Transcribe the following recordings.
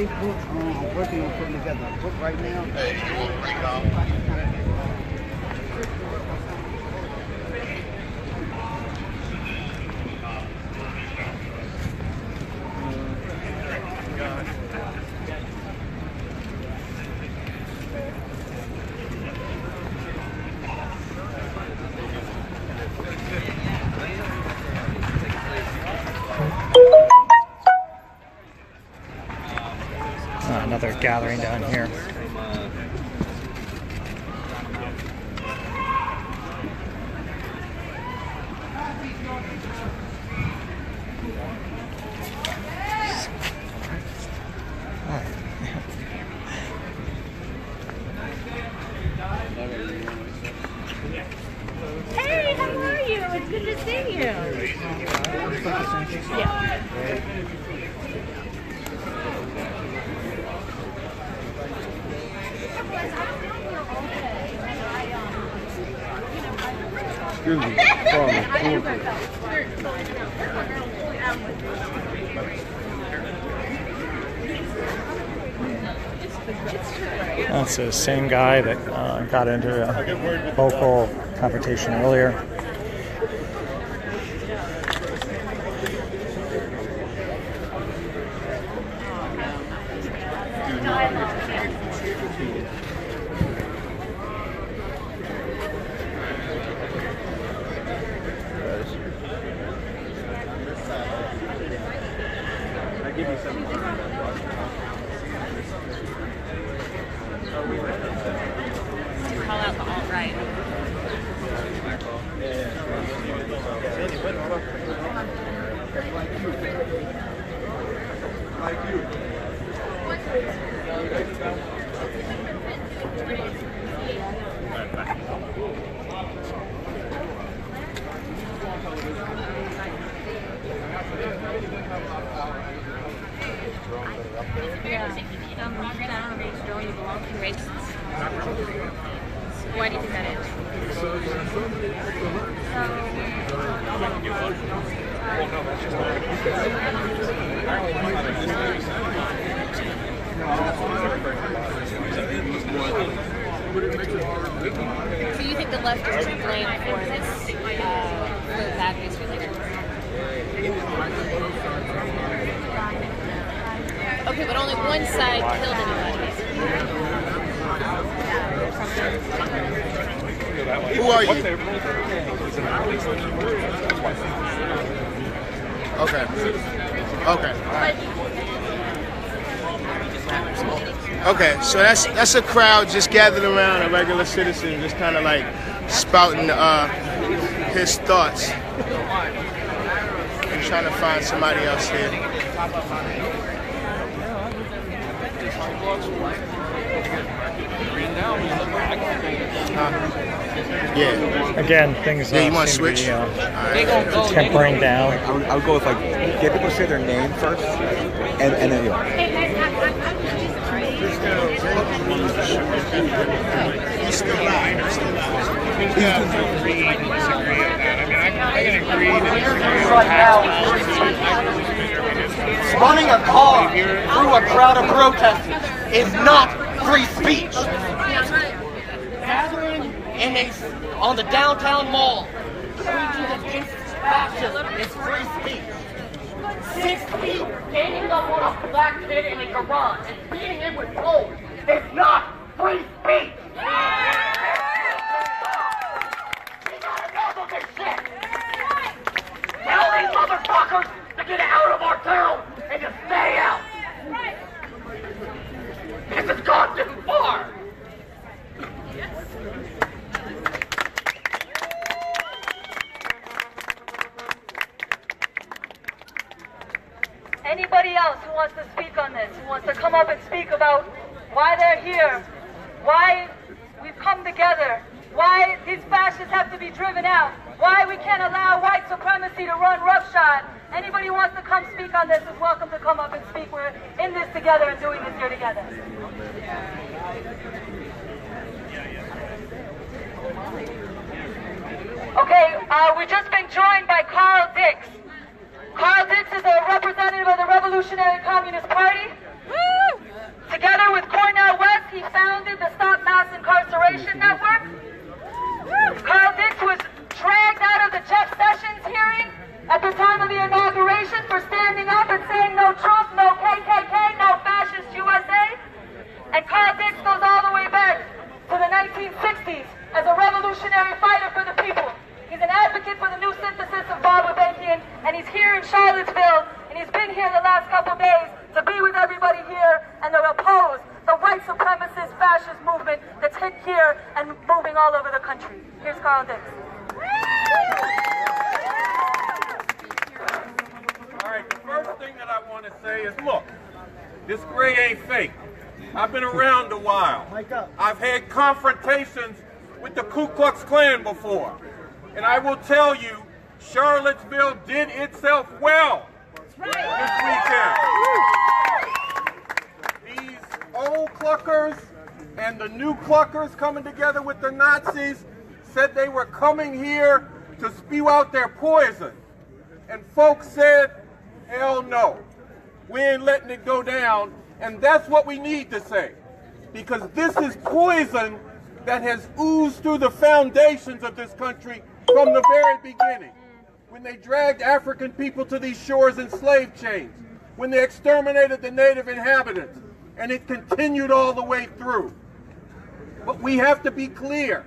Facebook. I'm working on putting together a book right now. Hey, you want pre-com? Another gathering down here. Hey, how are you? It's good to see you. Yeah. Excuse me. That's the same guy that got into a vocal confrontation earlier. Call out the alt-right. Why do you think that is? So you think the left is to blame for this, for the bad news related? Okay, but only one side killed anybody. Who are you? Okay. Okay. Okay, so that's a crowd just gathered around a regular citizen, just kind of like spouting his thoughts. I'm trying to find somebody else here. Yeah. Again, things you want to seem switch? to be tempering down. I would go with like get people to say their name first, and then you know. Running a car through a crowd of protesters is not free speech. Gathering on the downtown mall, preaching against fascism is free speech. 6 feet ganging up on a black kid in a garage and beating him with poles is not free speech. We got enough of this shit. Tell these motherfuckers to get out of our town and to stay out. This has gone too far. Anybody else who wants to speak on this, who wants to come up and speak about why they're here, why we've come together, why these fascists have to be driven out, why we can't allow white supremacy to run roughshod. Anybody who wants to come speak on this is welcome to come up and speak. We're in this together and doing this here together. Okay, we've just been joined by Carl Dix. Carl Dix is a representative of the Revolutionary Communist Party. Woo! 1960s as a revolutionary fighter for the people. He's an advocate for the new synthesis of Barber-Benkian, and he's here in Charlottesville, and he's been here the last couple days to be with everybody here and to oppose the white supremacist fascist movement that's hit here and moving all over the country. Here's Carl Dix. All right, the first thing that I want to say is, look, this gray ain't fake. I've been around a while. I've had confrontations with the Ku Klux Klan before. And I will tell you, Charlottesville did itself well this weekend. These old Cluckers and the new Cluckers coming together with the Nazis said they were coming here to spew out their poison. And folks said, hell no. We ain't letting it go down. And that's what we need to say. Because this is poison that has oozed through the foundations of this country from the very beginning. When they dragged African people to these shores in slave chains. When they exterminated the native inhabitants. And it continued all the way through. But we have to be clear.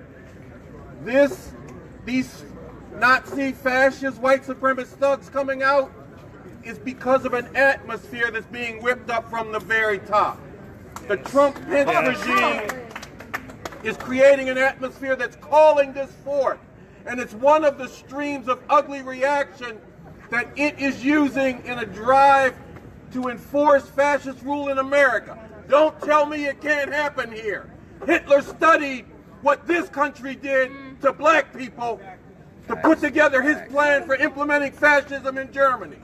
These Nazi, fascist, white supremacist thugs coming out is because of an atmosphere that's being whipped up from the very top. The Trump-Pence regime is creating an atmosphere that's calling this forth. And it's one of the streams of ugly reaction that it is using in a drive to enforce fascist rule in America. Don't tell me it can't happen here. Hitler studied what this country did to black people to put together his plan for implementing fascism in Germany.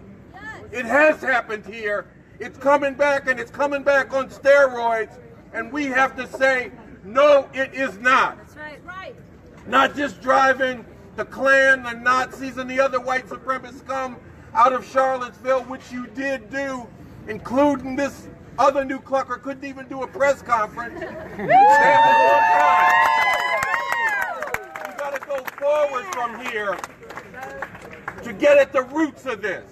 It has happened here. It's coming back, and it's coming back on steroids. And we have to say, no, it is not. That's right. Not just driving the Klan, the Nazis, and the other white supremacist scum out of Charlottesville, which you did do, including this other new clucker, couldn't even do a press conference. You got to go forward from here to get at the roots of this.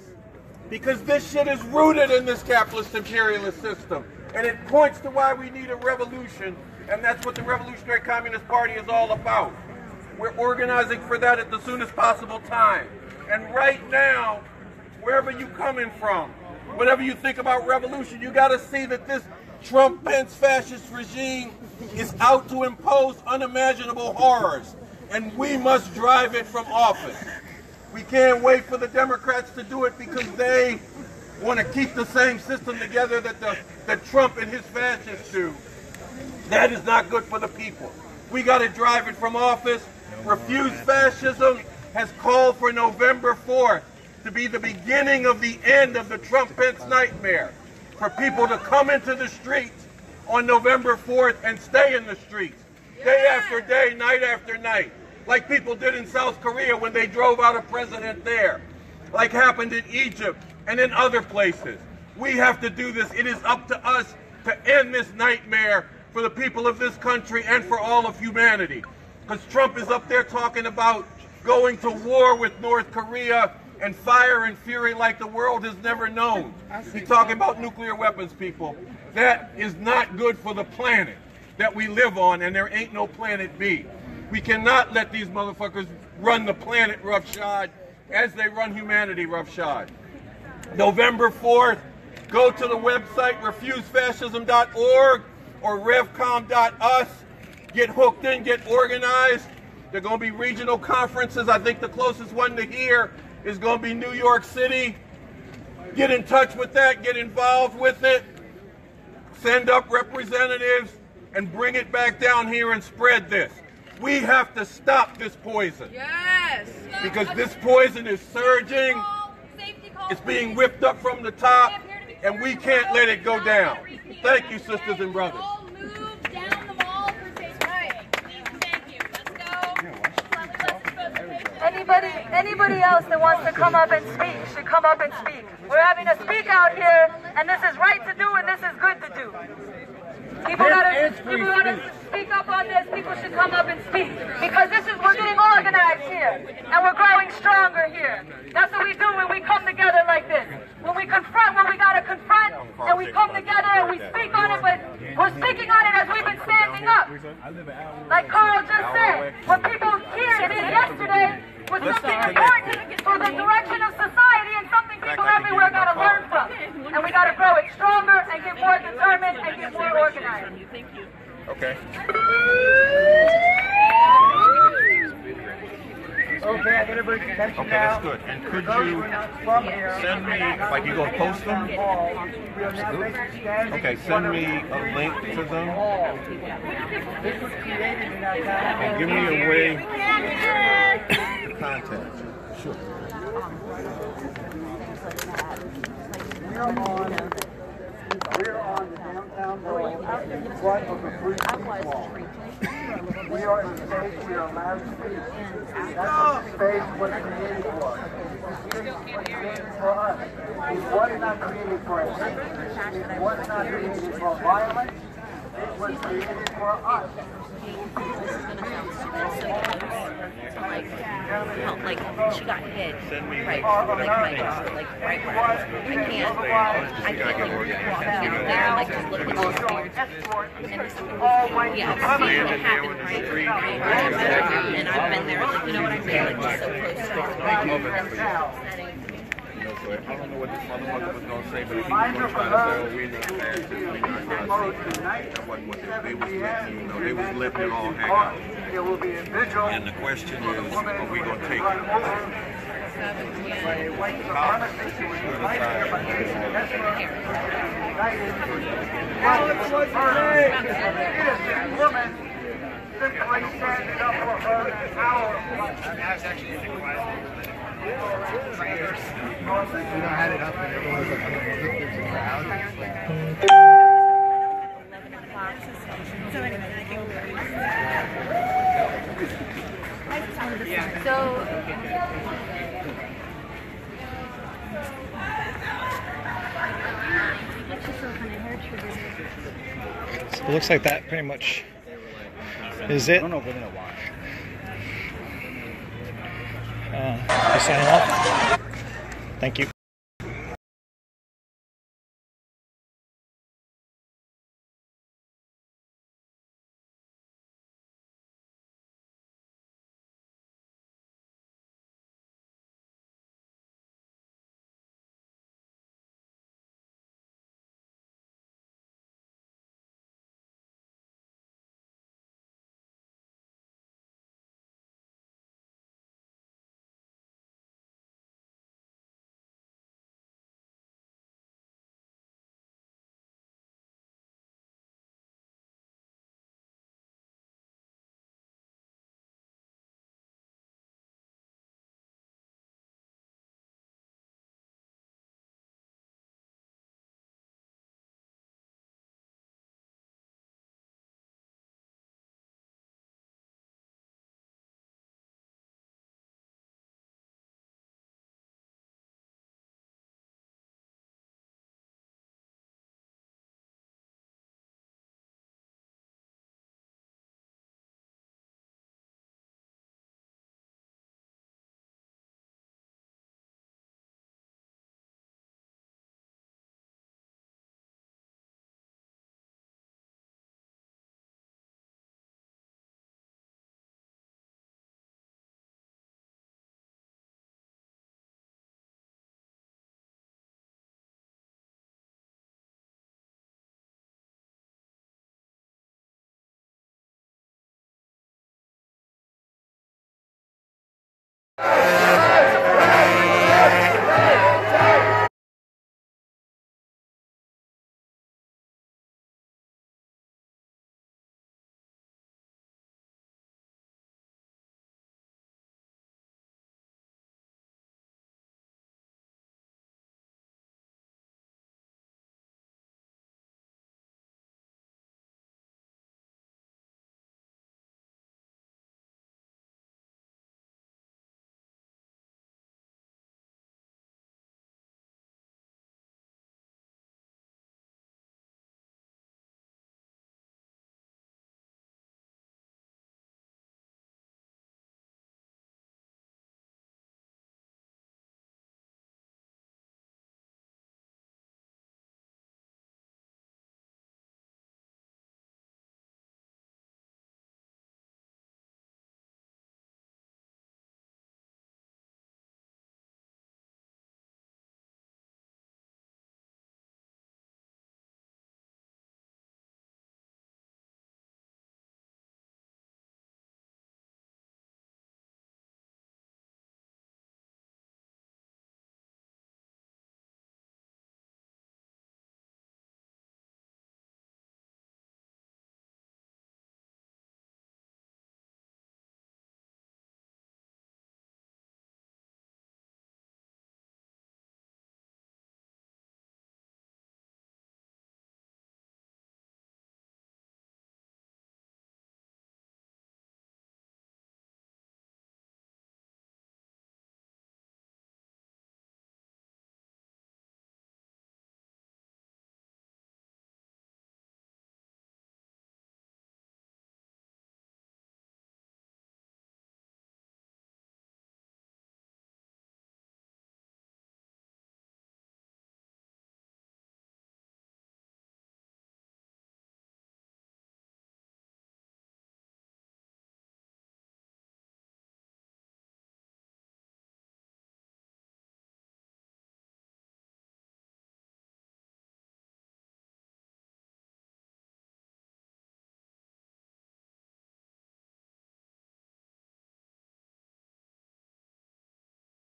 Because this shit is rooted in this capitalist imperialist system. And it points to why we need a revolution. And that's what the Revolutionary Communist Party is all about. We're organizing for that at the soonest possible time. And right now, wherever you're coming from, whatever you think about revolution, you got to see that this Trump-Pence fascist regime is out to impose unimaginable horrors. And we must drive it from office. We can't wait for the Democrats to do it because they want to keep the same system together that Trump and his fascists do. That is not good for the people. We got to drive it from office. Refuse Fascism has called for November 4th to be the beginning of the end of the Trump-Pence nightmare. For people to come into the streets on November 4th and stay in the streets. Day after day, night after night. Like people did in South Korea when they drove out a president there. Like happened in Egypt and in other places. We have to do this. It is up to us to end this nightmare for the people of this country and for all of humanity. Because Trump is up there talking about going to war with North Korea and fire and fury like the world has never known. He's talking about nuclear weapons, people. That is not good for the planet that we live on, and there ain't no planet B. We cannot let these motherfuckers run the planet roughshod as they run humanity roughshod. November 4th, go to the website refusefascism.org or revcom.us. Get hooked in, get organized. There are going to be regional conferences. I think the closest one to here is going to be New York City. Get in touch with that, get involved with it. Send up representatives and bring it back down here and spread this. We have to stop this poison. Yes. Because this poison is surging. It's being whipped up from the top, and we can't let it go down. Thank you, sisters and brothers. All move down the mall for safety. Thank you. Let's go. Anybody else that wants to come up and speak should come up and speak. We're having a speak out here, and this is right to do, and this is good to do. People gotta speak up on this. People should come up and speak. Because we're getting organized here. And we're growing stronger here. That's what we do when we come together like this. When we confront what we gotta confront, and we come together and we speak on it, but we're speaking on it as we've been standing up. Like Carl just said, what people here did yesterday was something important for the direction of society and something people everywhere got to learn from. And we got to grow it stronger and get more determined and get more organized. Okay. Okay, I get everybody's attention now. Okay, that's good. And could you send me, like you gonna post them? Okay, send me a link to them. And give me a way to contact you. Sure. We're on the downtown road in front of the Free Speech Wall. We are in the space we are allowed to be. That's the space was created for us. This was created for us. It was not created for us. It was not created for violence. It was created for us. Like she got hit right, like my jaw, like right where I can't walk down there, like just look at all the beards. Yeah, I've seen it happen right, and I've been there, like, you know what I mean, like just so close to it. So I don't know what this motherfucker was gonna say, but if he was gonna try to say, we not fascists, we not Nazis. That wasn't what they was letting you know. They was letting it all hang out. And the question is, are we gonna take it? Simply standing up for her power. We don't had it up and everyone was like, pictures in the crowd. 11 o'clock. So anyway, I think So it looks like that pretty much is it. I don't know if we're gonna watch. Sign off. Thank you.